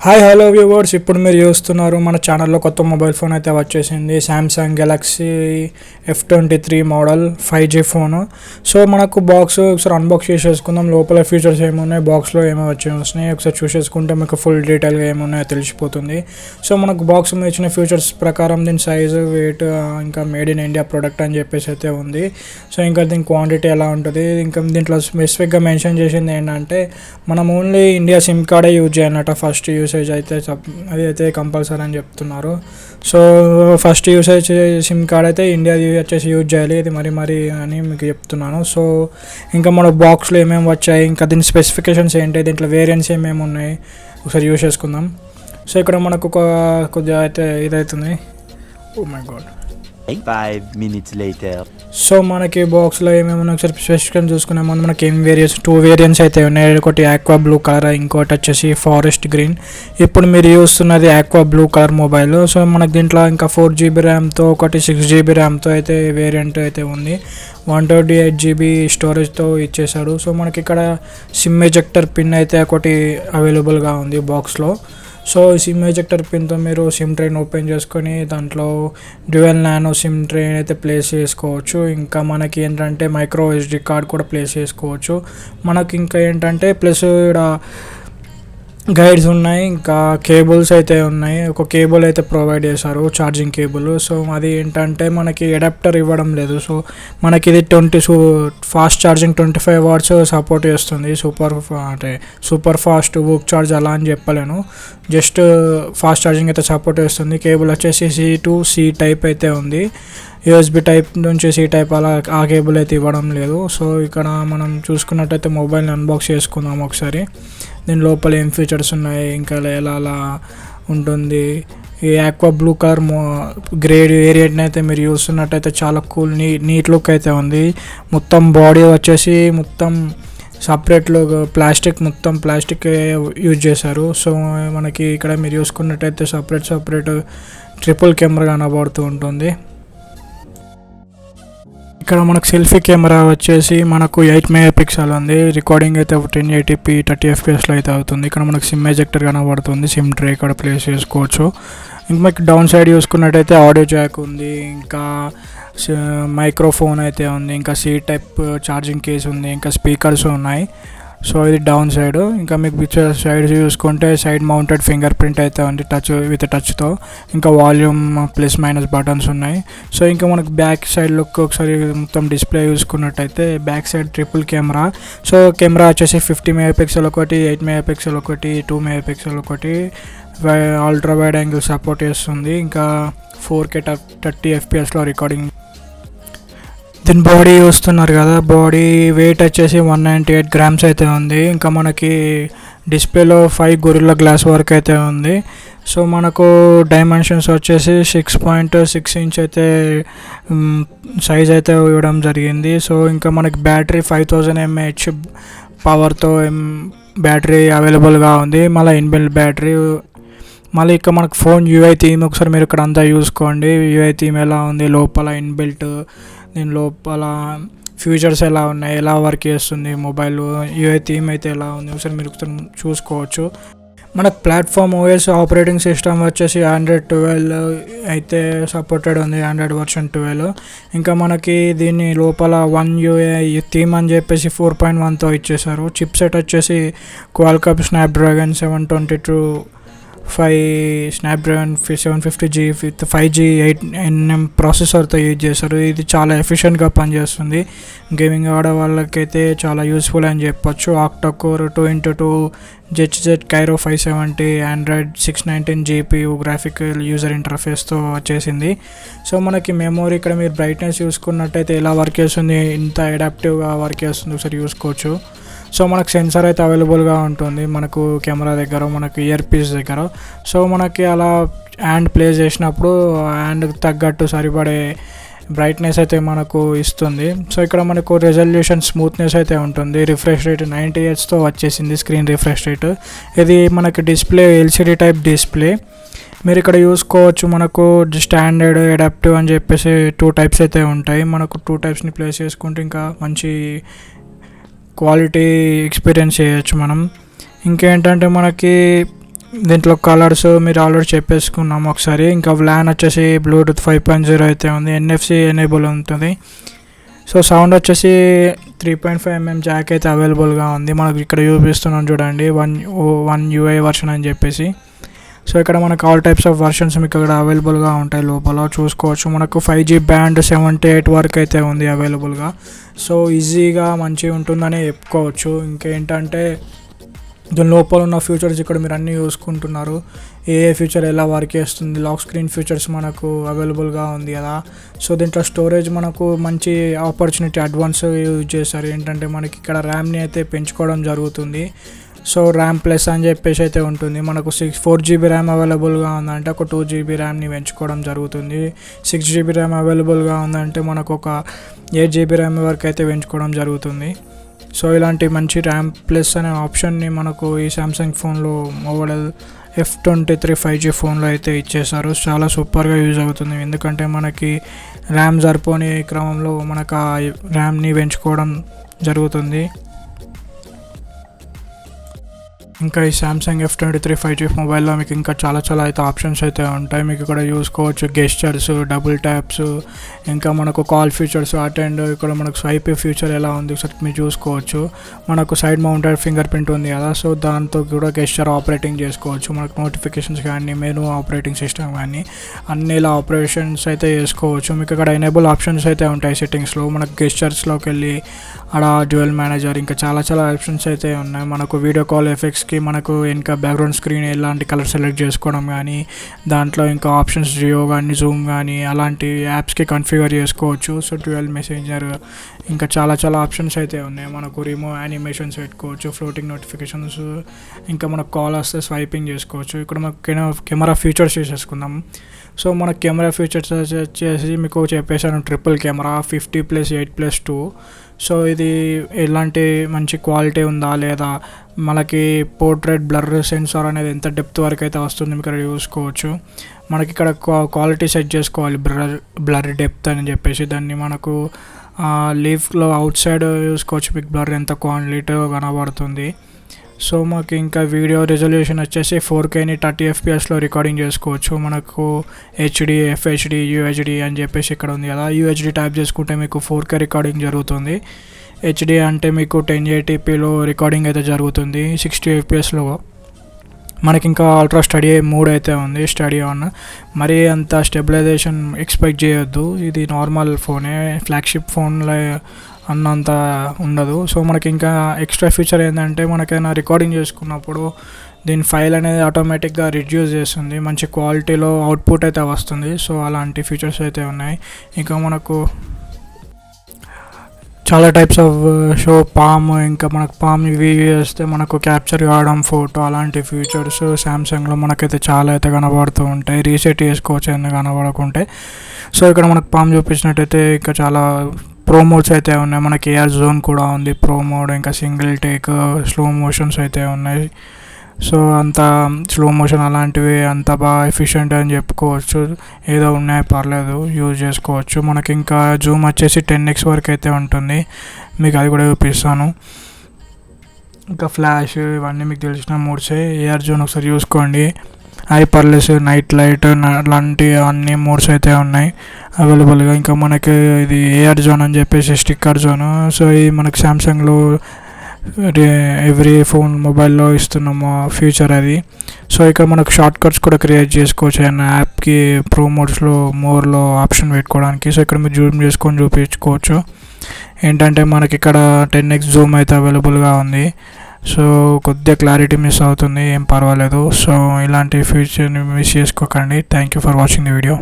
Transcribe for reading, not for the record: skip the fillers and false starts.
Hi hello viewers, ఇప్పుడు మీరు చూస్తున్నారు మన ఛానల్లో కొత్త మొబైల్ ఫోన్ అయితే వచ్చేసింది. Samsung Galaxy F23 model 5G phone. So మనకు బాక్స్ ఒకసారి అన్బాక్స్ చేసేసుకుందాం. లోపల ఫీచర్స్ ఏమున్నాయి, బాక్స్లో ఏమో వస్తున్నాయి ఒకసారి చూసేసుకుంటే మీకు ఫుల్ డీటెయిల్గా ఏమున్నాయో తెలిసిపోతుంది. సో మనకు బాక్స్ మీద ఇచ్చిన ఫీచర్స్ ప్రకారం దీని సైజు, వెయిట్, ఇంకా మేడ్ ఇన్ ఇండియా ప్రోడక్ట్ అని చెప్పేసి అయితే ఉంది. సో ఇంకా దీని క్వాంటిటీ ఎలా ఉంటుంది, ఇంకా దీంట్లో స్పెసిఫిక్గా మెన్షన్ చేసింది ఏంటంటే మనం ఓన్లీ ఇండియా సిమ్ కార్డే యూజ్ చేయాలన్నట. ఫస్ట్ యూసేజ్ అయితే అది అయితే కంపల్సరీ అని చెప్తున్నారు. So first usage sim card అయితే ఇండియా వచ్చేసి యూజ్ చేయాలి, ఇది మరి అని మీకు చెప్తున్నాను. సో ఇంకా మన బాక్స్లో ఏమేమి వచ్చాయి, ఇంకా దీని స్పెసిఫికేషన్స్ ఏంటి, దీంట్లో వేరియంట్స్ ఏమేమి ఉన్నాయి ఒకసారి యూజ్ చేసుకుందాం. సో ఇక్కడ మనకు కొద్దిగా అయితే ఇదవుతుంది. Oh my god. 5 minutes later. So మనకి బాక్స్లో ఏమేమి ఉన్నాయి ఒకసారి స్పెసిఫికేషన్ చూసుకున్నాం. మనకి ఏం వేరియంట్స్, 2 వేరియంట్స్ అయితే ఉన్నాయి. ఒకటి ఆక్వా బ్లూ కలర్, ఇంకోటి వచ్చేసి ఫారెస్ట్ గ్రీన్. ఇప్పుడు మీరు చూస్తున్నది aqua blue colour mobile. So మనకి దీంట్లో ఇంకా 4GB ర్యామ్తో, ఒకటి 6GB ర్యామ్తో అయితే వేరియంట్ అయితే ఉంది. 128GB స్టోరేజ్తో ఇచ్చేసాడు. సో మనకి ఇక్కడ సిమ్ ఎజెక్టర్ పిన్ అయితే ఒకటి అవైలబుల్గా ఉంది బాక్స్లో. సో సిమ్ ఎజెక్టర్ పిన్తో మీరు సిమ్ ట్రైన్ ఓపెన్ చేసుకొని దాంట్లో డ్యూయల్ నానో సిమ్ ట్రైన్ అయితే ప్లేస్ చేసుకోవచ్చు. ఇంకా మనకి ఏంటంటే మైక్రో SD కార్డ్ కూడా ప్లేస్ చేసుకోవచ్చు. మనకి ఇంకా ఏంటంటే ప్లస్ ఇక్కడ గైడ్స్ ఉన్నాయి, ఇంకా కేబుల్స్ అయితే ఉన్నాయి. ఒక కేబుల్ అయితే ప్రొవైడ్ చేశారు, ఛార్జింగ్ కేబుల్. సో అది ఏంటంటే మనకి అడాప్టర్ ఇవ్వడం లేదు. సో మనకి ఇది ఫాస్ట్ ఛార్జింగ్ 25 వాట్స్ సపోర్ట్ చేస్తుంది. సూపర్ ఫాస్ట్ వర్క్ ఛార్జ్ అలా అని చెప్పలేను, జస్ట్ ఫాస్ట్ ఛార్జింగ్ అయితే సపోర్ట్ చేస్తుంది. కేబుల్ వచ్చేసి C to C టైప్ అయితే ఉంది. USB టైప్ నుంచి C టైప్ అలా ఆ కేబుల్ అయితే ఇవ్వడం లేదు. సో ఇక్కడ మనం చూసుకున్నట్టయితే మొబైల్ని అన్బాక్స్ చేసుకుందాం ఒకసారి. దీని లోపల ఏం ఫీచర్స్ ఉన్నాయి, ఇంకా ఎలా ఉంటుంది. ఈ aqua blue colour grade variant అయితే మీరు చూస్తున్నట్టయితే చాలా కూల్ నీట్ లుక్ అయితే ఉంది. మొత్తం బాడీ వచ్చేసి మొత్తం సపరేట్లో ప్లాస్టిక్ యూజ్ చేశారు. సో మనకి ఇక్కడ మీరు చూసుకున్నట్టయితే సపరేట్ ట్రిపుల్ కెమెరా కనబడుతూ ఉంటుంది. ఇక్కడ మనకు సెల్ఫీ కెమెరా వచ్చేసి మనకు 8 MP ఉంది. రికార్డింగ్ అయితే 1080p 30 fps అయితే అవుతుంది. ఇక్కడ మనకు సిమ్ ఎజెక్టర్ కనబడుతుంది, సిమ్ ట్రే ఇక్కడ ప్లేస్ చేసుకోవచ్చు. ఇంకా మనకి డౌన్ సైడ్ చూసుకున్నట్టయితే ఆడియో జాక్ ఉంది, ఇంకా మైక్రోఫోన్ అయితే ఉంది, ఇంకా C టైప్ ఛార్జింగ్ కేస్ ఉంది, ఇంకా స్పీకర్స్ ఉన్నాయి. సో ఇది డౌన్ సైడ్. ఇంకా మీకు సైడ్ చూసుకుంటే సైడ్ మౌంటెడ్ ఫింగర్ ప్రింట్ అయితే ఉంది, టచ్తో. ఇంకా వాల్యూమ్ ప్లస్ మైనస్ బటన్స్ ఉన్నాయి. సో ఇంకా మనకు బ్యాక్ సైడ్ లుక్ ఒకసారి మొత్తం డిస్ప్లే చూసుకున్నట్టయితే back side triple camera. So camera వచ్చేసి 50 MP ఒకటి, 8 MP ఒకటి, 2 MP ఒకటి, అల్ట్రా వైడ్ యాంగిల్ సపోర్ట్ చేస్తుంది. ఇంకా 4K 30 fps రికార్డింగ్. దీని బాడీ చూస్తున్నారు కదా, బాడీ వెయిట్ వచ్చేసి 198 grams అయితే ఉంది. ఇంకా మనకి డిస్ప్లేలో 5 గొరిల్లా గ్లాస్ వర్క్ అయితే ఉంది. సో మనకు డైమెన్షన్స్ వచ్చేసి 6.6 inch అయితే సైజ్ అయితే ఇవ్వడం జరిగింది. సో ఇంకా మనకి బ్యాటరీ 5000 mAh పవర్తో బ్యాటరీ అవైలబుల్గా ఉంది, మళ్ళీ ఇన్బిల్ట్ బ్యాటరీ. మళ్ళీ ఇక్కడ మనకు ఫోన్ UI థీమ్ ఒకసారి మీరు ఇక్కడ అంతా చూసుకోండి. UI థీమ్ ఎలా ఉంది, లోపల ఇన్బిల్ట్, దీని లోపల ఫీచర్స్ ఎలా ఉన్నాయి, ఎలా వర్క్ చేస్తుంది మొబైల్, UI థీమ్ అయితే ఎలా ఉంది ఒకసారి మీరు చూసుకోవచ్చు. మనకు ప్లాట్ఫామ్ OS ఆపరేటింగ్ సిస్టమ్ వచ్చేసి Android 12 అయితే సపోర్టెడ్ ఉంది, Android version 12. ఇంకా మనకి దీని లోపల 1 UI థీమ్ అని చెప్పేసి 4.1తో ఇచ్చేసారు. చిప్ సెట్ వచ్చేసి Qualcomm Snapdragon 750G with 5G 8nm ప్రాసెసర్తో యూజ్ చేశారు. ఇది చాలా ఎఫిషియెంట్గా పనిచేస్తుంది. గేమింగ్ ఆడే వాళ్ళకైతే చాలా యూస్ఫుల్ అని చెప్పొచ్చు. Octa Core 2x2 GHz Cairo 570 Android 619 GPU graphical user ఇంటర్ఫేస్తో వచ్చేసింది. సో మనకి మెమొరీ ఇక్కడ మీరు బ్రైట్నెస్ చూసుకున్నట్టయితే ఎలా వర్క్ చేస్తుంది, ఇంత అడాప్టివ్గా వర్క్ చేస్తుంది ఒకసారి చూసుకోవచ్చు. సో మనకు సెన్సార్ అయితే అవైలబుల్గా ఉంటుంది మనకు కెమెరా దగ్గర, మనకు ఇయర్ పీస్ దగ్గర. సో మనకి అలా హ్యాండ్ ప్లేస్ చేసినప్పుడు హ్యాండ్కి తగ్గట్టు సరిపడే బ్రైట్నెస్ అయితే మనకు ఇస్తుంది. సో ఇక్కడ మనకు రెజల్యూషన్ స్మూత్నెస్ అయితే ఉంటుంది. రిఫ్రెష్ రేట్ 90 Hzతో వచ్చేసింది స్క్రీన్ రిఫ్రెష్ రేట్. ఇది మనకి డిస్ప్లే LCD టైప్ డిస్ప్లే. మీరు ఇక్కడ చూసుకోవచ్చు మనకు స్టాండర్డ్, అడాప్టివ్ అని చెప్పేసి 2 టైప్స్ అయితే ఉంటాయి. మనకు 2 టైప్స్ని ప్లేస్ చేసుకుంటే ఇంకా మంచి క్వాలిటీ ఎక్స్పీరియన్స్ చేయొచ్చు మనం. ఇంకేంటంటే మనకి దీంట్లో కలర్స్ మీరు ఆల్రెడీ చెప్పేసుకున్నాము ఒకసారి. ఇంకా వ్లాన్ వచ్చేసి బ్లూటూత్ 5.0 అయితే ఉంది, ఎన్ఎఫ్సి ఎనేబుల్ ఉంటుంది. సో సౌండ్ వచ్చేసి 3.5mm జాక్ అయితే అవైలబుల్గా ఉంది. మనకు ఇక్కడ చూపిస్తున్నాం చూడండి, 1 UI వర్షన్ అని చెప్పేసి. సో ఇక్కడ మనకు ఆల్ టైప్స్ ఆఫ్ వర్షన్స్ మీకు ఇక్కడ అవైలబుల్గా ఉంటాయి, లోపల చూసుకోవచ్చు. మనకు 5G బ్యాండ్ 78 వరకు అయితే ఉంది అవైలబుల్గా. సో ఈజీగా మంచిగా ఉంటుందని చెప్పుకోవచ్చు. ఇంకేంటంటే దీని లోపల ఉన్న ఫీచర్స్ ఇక్కడ మీరు అన్నీ చూసుకుంటున్నారు, ఏ ఫీచర్ ఎలా వర్క్ చేస్తుంది. లాక్ స్క్రీన్ ఫీచర్స్ మనకు అవైలబుల్గా ఉంది కదా. సో దీంట్లో స్టోరేజ్ మనకు మంచి ఆపర్చునిటీ అడ్వాన్స్ యూజ్ చేశారు. ఏంటంటే మనకి ఇక్కడ ర్యామ్ని అయితే పెంచుకోవడం జరుగుతుంది. సో ర్యామ్ ప్లస్ అని చెప్పేసి అయితే ఉంటుంది. మనకు 4GB ర్యామ్ అవైలబుల్గా ఉందంటే ఒక 2GB ర్యామ్ని పెంచుకోవడం జరుగుతుంది. 6GB ర్యామ్ అవైలబుల్గా ఉందంటే మనకు ఒక 8GB ర్యామ్ వరకు అయితే పెంచుకోవడం జరుగుతుంది. సో ఇలాంటి మంచి ర్యామ్ ప్లస్ అనే ఆప్షన్ని మనకు ఈ సామ్సంగ్ ఫోన్లో మోడల్ F23 5G ఫోన్లో అయితే ఇచ్చేసారు. చాలా సూపర్గా యూజ్ అవుతుంది, ఎందుకంటే మనకి ర్యామ్ సరిపోని క్రమంలో మనకు ఆ ర్యామ్ని పెంచుకోవడం జరుగుతుంది. ఇంకా ఈ సామ్సంగ్ F23 5G మొబైల్లో మీకు ఇంకా చాలా అయితే ఆప్షన్స్ అయితే ఉంటాయి. మీకు ఇక్కడ చూసుకోవచ్చు గెస్చర్స్, డబుల్ ట్యాప్స్, ఇంకా మనకు కాల్ ఫీచర్స్, అటెండ్, ఇక్కడ మనకు స్వైప్ ఫీచర్ ఎలా ఉంది ఒకసారి మీరు చూసుకోవచ్చు. మనకు సైడ్ మౌంటెడ్ ఫింగర్ ప్రింట్ ఉంది కదా, సో దాంతో కూడా గెస్చర్ ఆపరేటింగ్ చేసుకోవచ్చు. మనకు నోటిఫికేషన్స్ కానీ, మెనూ ఆపరేటింగ్ సిస్టమ్ కానీ అన్ని ఇలా ఆపరేషన్స్ అయితే చేసుకోవచ్చు. మీకు ఇక్కడ ఎనేబుల్ ఆప్షన్స్ అయితే ఉంటాయి సెట్టింగ్స్లో. మనకు గెస్చర్స్లోకి వెళ్ళి అక్కడ డ్యూయల్ మేనేజర్, ఇంకా చాలా ఆప్షన్స్ అయితే ఉన్నాయి. మనకు వీడియో కాల్ ఎఫెక్ట్స్కి మనకు ఇంకా బ్యాక్గ్రౌండ్ స్క్రీన్ ఎలాంటి కలర్ సెలెక్ట్ చేసుకోవడం కానీ, దాంట్లో ఇంకా ఆప్షన్స్ జియో కానీ, జూమ్ కానీ అలాంటి యాప్స్కి కన్ఫిగర్ చేసుకోవచ్చు. సో డ్యూయల్ మెసెంజర్, ఇంకా చాలా ఆప్షన్స్ అయితే ఉన్నాయి. మనకు రిమూవ్ యానిమేషన్స్ పెట్టుకోవచ్చు, ఫ్లోటింగ్ నోటిఫికేషన్స్, ఇంకా మనకు కాల్ వస్తే స్వైపింగ్ చేసుకోవచ్చు. ఇక్కడ మనకు కెమెరా ఫీచర్స్ చూసేసుకుందాం. సో మన కెమెరా ఫీచర్స్ వచ్చేసి మీకు చెప్పేసాను, ట్రిపుల్ కెమెరా 50+8+2. సో ఇది ఎలాంటి మంచి క్వాలిటీ ఉందా లేదా, మనకి పోర్ట్రేట్ బ్లర్ సెన్సార్ అనేది ఎంత డెప్త్ వరకు అయితే వస్తుంది ఇక్కడ చూసుకోవచ్చు. మనకి ఇక్కడ క్వాలిటీ సెట్ చేసుకోవాలి, బ్లర్ డెప్త్ అని చెప్పేసి. దాన్ని మనకు లీఫ్లో అవుట్ సైడ్ చూసుకోవచ్చు, మీకు బ్లర్ ఎంత క్వాలిటీ కనబడుతుంది. సో మాకు ఇంకా వీడియో రెజల్యూషన్ వచ్చేసి 4Kని 30 FPSలో రికార్డింగ్ చేసుకోవచ్చు. మనకు HD, FHD, UHD అని చెప్పేసి ఇక్కడ ఉంది కదా. UHD టైప్ చేసుకుంటే మీకు 4K రికార్డింగ్ జరుగుతుంది. HD అంటే మీకు 1080pలో రికార్డింగ్ అయితే జరుగుతుంది 60 FPSలో. మనకి ఇంకా అల్ట్రా స్టడీ మోడ్ అయితే ఉంది, స్టడీ ఆన్. మరి అంత స్టెబిలైజేషన్ ఎక్స్పెక్ట్ చేయొద్దు, ఇది నార్మల్ ఫోనే, ఫ్లాగ్షిప్ ఫోన్లో అన్నంత ఉండదు. సో మనకి ఇంకా ఎక్స్ట్రా ఫీచర్ ఏంటంటే, మనకైనా రికార్డింగ్ చేసుకున్నప్పుడు దీని ఫైల్ అనేది ఆటోమేటిక్గా రిడ్యూస్ చేస్తుంది, మంచి క్వాలిటీలో అవుట్పుట్ అయితే వస్తుంది. సో అలాంటి ఫీచర్స్ అయితే ఉన్నాయి. ఇంకా మనకు చాలా టైప్స్ ఆఫ్ షో పామ్, ఇంకా మనకు పామ్ వ్యూ చేస్తే మనకు క్యాప్చర్ కావడం ఫోటో, అలాంటి ఫీచర్స్ సామ్సంగ్లో మనకైతే చాలా అయితే కనబడుతూ ఉంటాయి. రీసెట్ చేసుకోవచ్చు ఎందుకు కనబడకుంటే. సో ఇక్కడ మనకు పామ్ చూపించినట్టయితే ఇంకా చాలా ప్రో మోడ్స్ అయితే ఉన్నాయి. మనకి ఎయిర్ జోన్ కూడా ఉంది, ప్రో మోడ్, ఇంకా సింగిల్ టేక్, స్లో మోషన్స్ అయితే ఉన్నాయి. సో అంత స్లో మోషన్ అలాంటివి అంత బాగా ఎఫిషియెంట్ అని చెప్పుకోవచ్చు. ఏదో ఉన్నాయి, పర్లేదు, యూజ్ చేసుకోవచ్చు. మనకి ఇంకా జూమ్ వచ్చేసి 10x వరకు అయితే ఉంటుంది, మీకు అది కూడా చూపిస్తాను. ఇంకా ఫ్లాష్ ఇవన్నీ మీకు తెలిసిన మోడ్సే. ఎయిర్ జోన్ ఒకసారి చూసుకోండి, హైపర్లెస్, నైట్ లైట్ అలాంటి అన్ని మోడ్స్ అయితే ఉన్నాయి అవైలబుల్గా. ఇంకా మనకి ఇది ఎయిర్ జోన్ అని చెప్పేసి స్టిక్కర్ జోన్. సో ఇది మనకి సామ్సంగ్లో ఎవ్రీ ఫోన్ మొబైల్లో ఇస్తున్నాము ఫీచర్ అది. సో ఇక్కడ మనకు షార్ట్ కట్స్ కూడా క్రియేట్ చేసుకోవచ్చు ఏదైనా యాప్కి ప్రో మోడ్స్లో మోర్లో ఆప్షన్ పెట్టుకోవడానికి. సో ఇక్కడ మీరు జూమ్ చేసుకొని చూపించుకోవచ్చు. ఏంటంటే మనకి ఇక్కడ 10x జూమ్ అయితే అవైలబుల్గా ఉంది. సో కొద్దిగా క్లారిటీ మిస్ అవుతుంది, ఏం పర్వాలేదు. సో ఇలాంటి ఫీచర్ని మిస్ చేసుకోకండి. Thank you for watching the video.